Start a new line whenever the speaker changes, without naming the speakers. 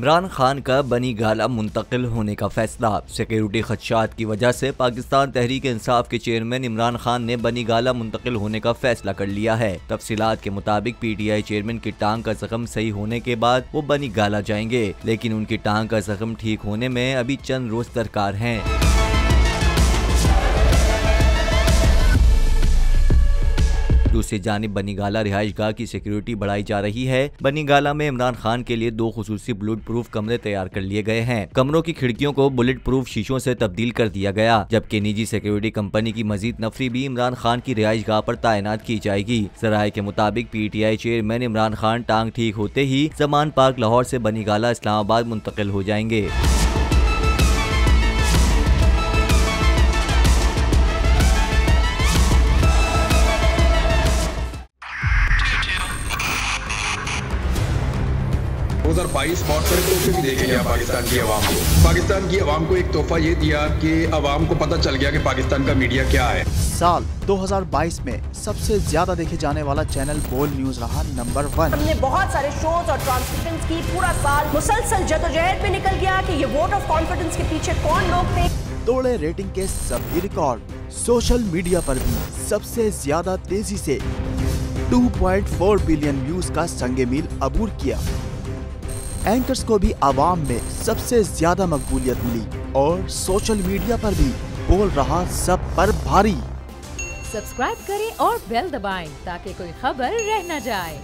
इमरान खान का बनी गाला मुंतकिल होने का फैसला। सिक्योरिटी खदशात की वजह से पाकिस्तान तहरीक इंसाफ के चेयरमैन इमरान खान ने बनी गाला मुंतकिल होने का फैसला कर लिया है। तफसीलात के मुताबिक PTI चेयरमैन की टांग का जख्म सही होने के बाद वो बनी गाला जाएंगे, लेकिन उनकी टांग का जख्म ठीक होने में अभी चंद रोज दरकार हैं। दूसरी जानिब बनीगाला रिहाइशगाह की सिक्योरिटी बढ़ाई जा रही है। बनीगाला में इमरान खान के लिए 2 खुसूसी बुलेट प्रूफ कमरे तैयार कर लिए गए हैं। कमरों की खिड़कियों को बुलेट प्रूफ शीशों से तब्दील कर दिया गया, जबकि निजी सिक्योरिटी कंपनी की मजीद नफरी भी इमरान खान की रिहाइशगाह पर तैनात की जाएगी। जराये के मुताबिक PTI चेयरमैन इमरान खान टांग ठीक होते ही जमान पार्क लाहौर से बनीगाला इस्लामाबाद मुंतकिल हो जाएंगे।
बहुत सारे तोहफे भी देखे गया पाकिस्तान की अवाम को एक तोहफा ये दिया कि अवाम को पता चल गया कि पाकिस्तान का मीडिया क्या है।
साल 2022 में सबसे ज्यादा देखे जाने वाला चैनल बोल न्यूज रहा नंबर 1।
हमने बहुत सारे शोज और ट्रांसमिशंस की, पूरा साल मुसलसल जदोजहद में निकल गया कि ये वोट ऑफ कॉन्फिडेंस के पीछे कौन लोग थे।
तोड़े रेटिंग के सभी रिकॉर्ड। सोशल मीडिया पर भी सबसे ज्यादा तेजी से 2.4 बिलियन व्यूज का संगे मील अबूर किया। एंकर्स को भी आवाम में सबसे ज्यादा मकबूलियत मिली और सोशल मीडिया पर भी बोल रहा सब पर भारी।
सब्सक्राइब करें और बेल दबाएं ताकि कोई खबर रह न जाए।